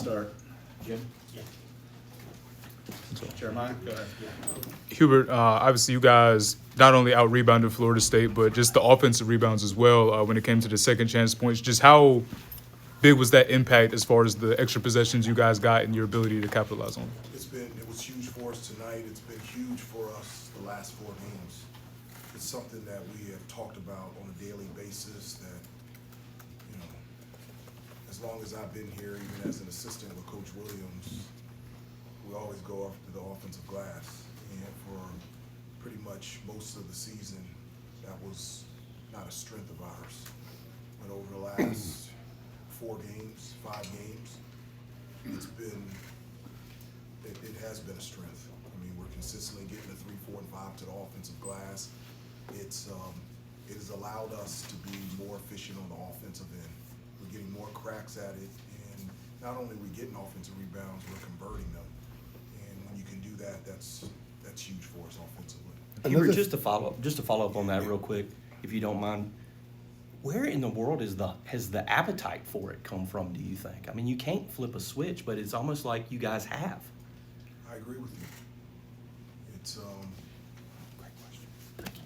start? Jim? Yeah. Jeremiah, go ahead. Hubert, obviously you guys not only out-rebounded Florida State, but just the offensive rebounds as well when it came to the second chance points. Just how big was that impact as far as the extra possessions you guys got and your ability to capitalize on it? It was huge for us tonight. It's been huge for us the last 4 games. It's something that we have talked about on a daily basis that, as long as I've been here, even as an assistant with Coach Williams, we always go after the offensive glass. And for pretty much most of the season, that was not a strength of ours. But over the last 4 games, 5 games, it has been a strength. I mean, we're consistently getting the 3, 4, and 5 to the offensive glass. It has allowed us to be more efficient on the offensive end. We're getting more cracks at it, and not only are we getting offensive rebounds, we're converting them. And when you can do that, that's huge for us offensively. Hubert, just to follow up on that real quick, if you don't mind. Where in the world has the appetite for it come from, do you think? I mean, you can't flip a switch, but it's almost like you guys have. I agree with you. It's Great question. Thank you.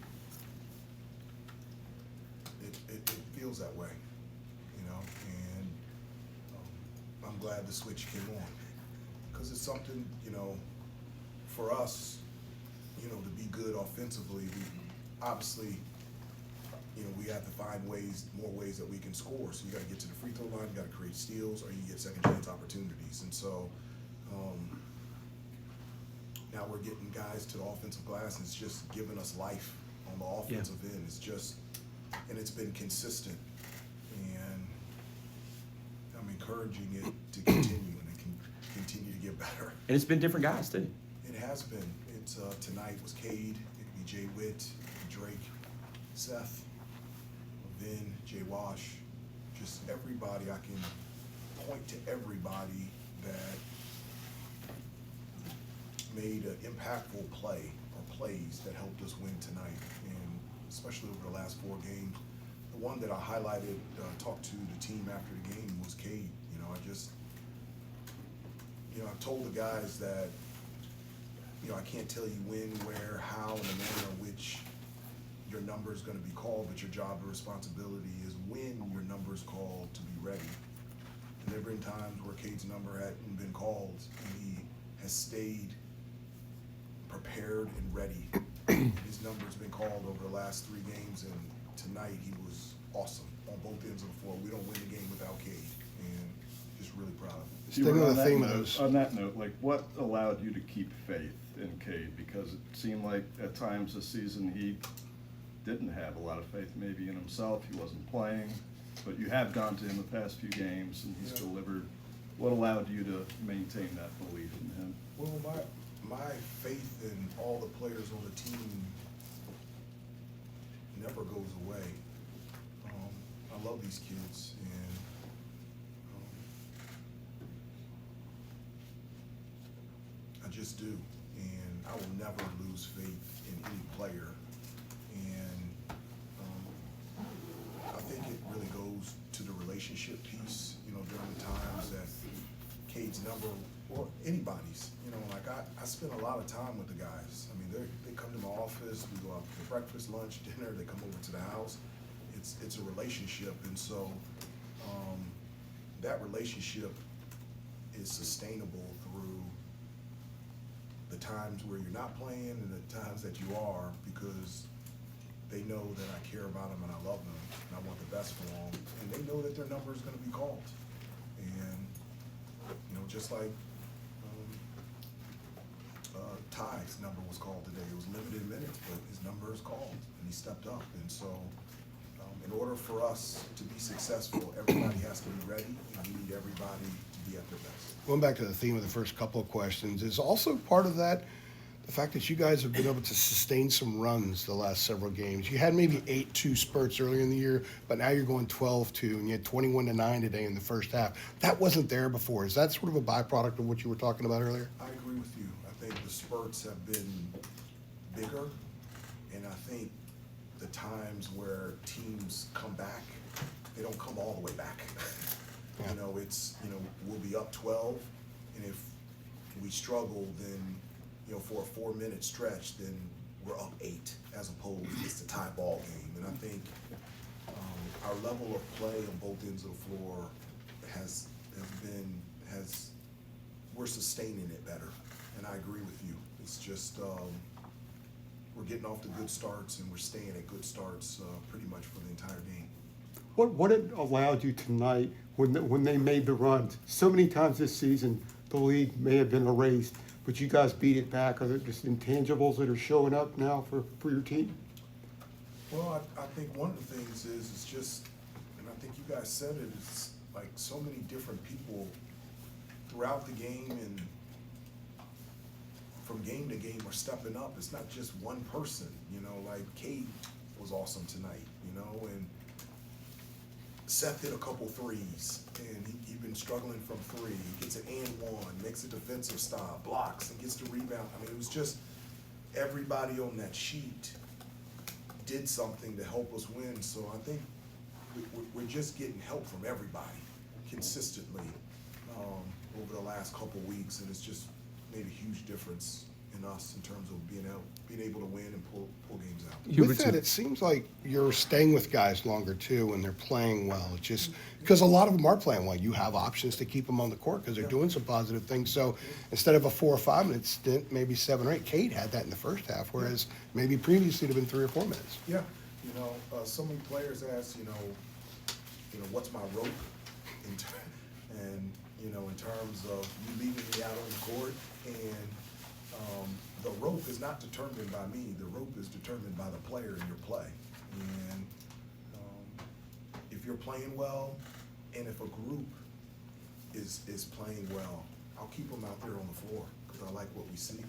it feels that way, and I'm glad the switch came on because it's something, for us, to be good offensively. Obviously, we have to find more ways that we can score. So you got to get to the free throw line, you got to create steals, or you get second chance opportunities. And so now we're getting guys to the offensive glass, and it's just giving us life on the offensive end. It's just, and it's been consistent. And I'm encouraging it to continue, and it can continue to get better. And it's been different guys, too. It has been. It's tonight was Cade, it could be Jay Witt, it could be Drake, Seth, Vin, Jay Wash, just everybody. I can point to everybody that made an impactful play or plays that helped us win tonight, and especially over the last 4 games. The one that I highlighted, talked to the team after the game was Cade. I told the guys that, I can't tell you when, where, how, and the manner in which your number is going to be called, but your job and responsibility is when your number is called to be ready. And there have been times where Cade's number hadn't been called, and he has stayed prepared and ready. His number's been called over the last 3 games, and tonight he was awesome on both ends of the floor. We don't win the game without Cade, and just really proud of him. On that note, what allowed you to keep faith in Cade? Because it seemed like at times this season he didn't have a lot of faith maybe in himself. He wasn't playing, but you have gone to him the past few games and he's delivered. What allowed you to maintain that belief in him? Well, my faith in all the players on the team never goes away. I love these kids, and I just do. And I will never lose faith in any player. And I think it really goes to the relationship piece, during the times that Cade's number, or anybody's, I spend a lot of time with the guys. I mean, they come to my office, we go out for breakfast, lunch, dinner, they come over to the house. It's a relationship, and so that relationship is sustainable through the times where you're not playing and the times that you are, because they know that I care about them and I love them and I want the best for them, and they know that their number is going to be called. And just like Ty's number was called today. It was limited minutes, but his number is called, and he stepped up. And so in order for us to be successful, everybody has to be ready, and we need everybody to be at their best. Going back to the theme of the first couple of questions, is also part of that the fact that you guys have been able to sustain some runs the last several games. You had maybe 8-2 spurts earlier in the year, but now you're going 12-2, and you had 21-9 today in the first half. That wasn't there before. Is that sort of a byproduct of what you were talking about earlier? I agree with you. I think the spurts have been bigger, and I think the times where teams come back, they don't come all the way back. Yeah. You know, it's, you know, we'll be up 12, and if we struggle, then, you know, for a 4-minute stretch, then we're up 8, as opposed it's a tie ball game. And I think our level of play on both ends of the floor we're sustaining it better. And I agree with you. It's just, we're getting off to good starts, and we're staying at good starts pretty much for the entire game. What it allowed you tonight when they made the runs? So many times this season, the league may have been erased, but you guys beat it back. Are there just intangibles that are showing up now for your team? Well, I think one of the things is, it's just, and I think you guys said it, it's like so many different people throughout the game and from game to game are stepping up. It's not just one person, you know, like Cade was awesome tonight, you know, and Seth hit a couple threes, and he'd been struggling from 3. He gets an and one, makes a defensive stop, blocks, and gets the rebound. I mean, it was just everybody on that sheet did something to help us win. So I think we're just getting help from everybody consistently over the last couple weeks, and it's just made a huge difference in us in terms of being able to win and pull games out. Hubert, With that, too. it seems like you're staying with guys longer too, and they're playing well. It's just because a lot of them are playing well. You have options to keep them on the court because they're doing some positive things. So instead of a 4 or 5 minute stint, maybe 7 or 8. Cade had that in the first half, whereas maybe previously it'd have been 3 or 4 minutes. Yeah, you know, so many players ask, you know, what's my rope, and you know, in terms of you leaving me out on the court, and the rope is not determined by me. The rope is determined by the player in your play, and if you're playing well, and if a group is playing well, I'll keep them out there on the floor because I like what we see.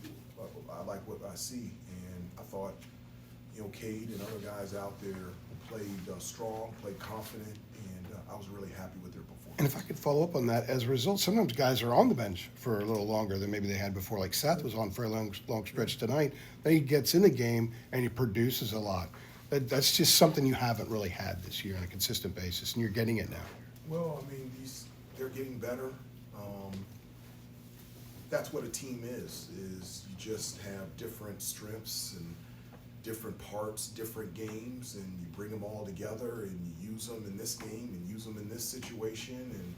I like what I see, and I thought, you know, Cade and other guys out there played strong, played confident, and I was really happy with their performance. And if I could follow up on that, as a result, sometimes guys are on the bench for a little longer than maybe they had before. Like Seth was on for a long stretch tonight. Then he gets in the game and he produces a lot. That's just something you haven't really had this year on a consistent basis, and you're getting it now. Well, I mean, they're getting better. That's what a team is you just have different strengths and different parts, different games, and you bring them all together and you use them in this game and use them in this situation, and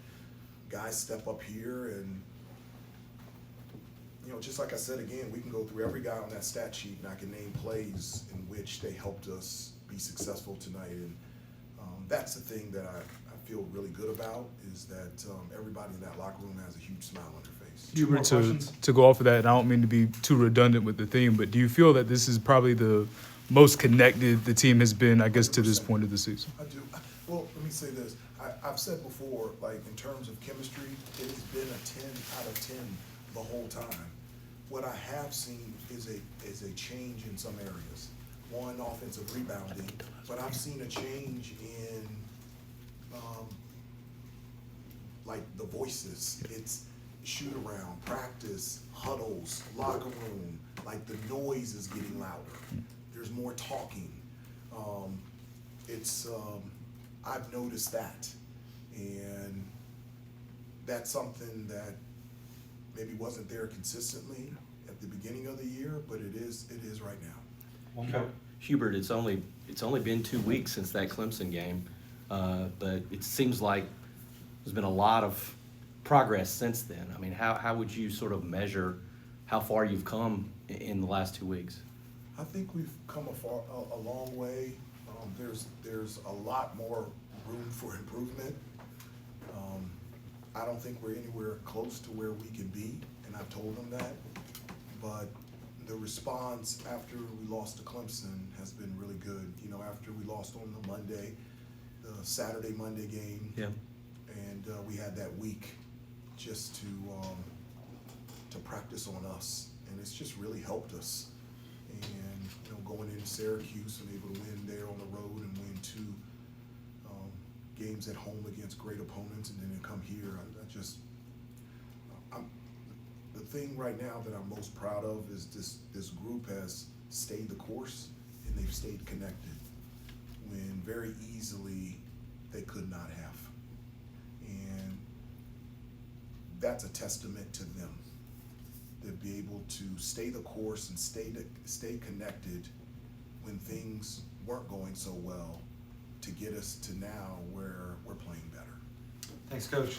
guys step up here, and you know, just like I said again, we can go through every guy on that stat sheet and I can name plays in which they helped us be successful tonight, and that's the thing that I feel really good about, is that everybody in that locker room has a huge smile on their face. Hubert, to go off of that, and I don't mean to be too redundant with the theme, but do you feel that this is probably the most connected the team has been, I guess, to this 100%. point of the season? I do. Well, let me say this. I've said before, like in terms of chemistry, it has been a 10 out of 10 the whole time. What I have seen is a change in some areas. One, offensive rebounding, but I've seen a change in like the voices. It's shoot around, practice, huddles, locker room, like the noise is getting louder. There's more talking. I've noticed that, and that's something that maybe wasn't there consistently at the beginning of the year, but it is right now. Hubert, it's only been 2 weeks since that Clemson game, but it seems like there's been a lot of progress since then. I mean, how would you sort of measure how far you've come in the last 2 weeks? I think we've come a long way. There's a lot more room for improvement. I don't think we're anywhere close to where we can be, and I've told them that. But the response after we lost to Clemson has been really good. You know, after we lost on the Monday, the Saturday, Monday game. Yeah. And we had that week just to practice on us, and it's just really helped us. And you know, going into Syracuse and able to win there on the road and win 2 games at home against great opponents, and then to come here, the thing right now that I'm most proud of is this group has stayed the course, and they've stayed connected when very easily they could not have. And that's a testament to them. To be able to stay the course and stay connected when things weren't going so well, to get us to now where we're playing better. Thanks, Coach.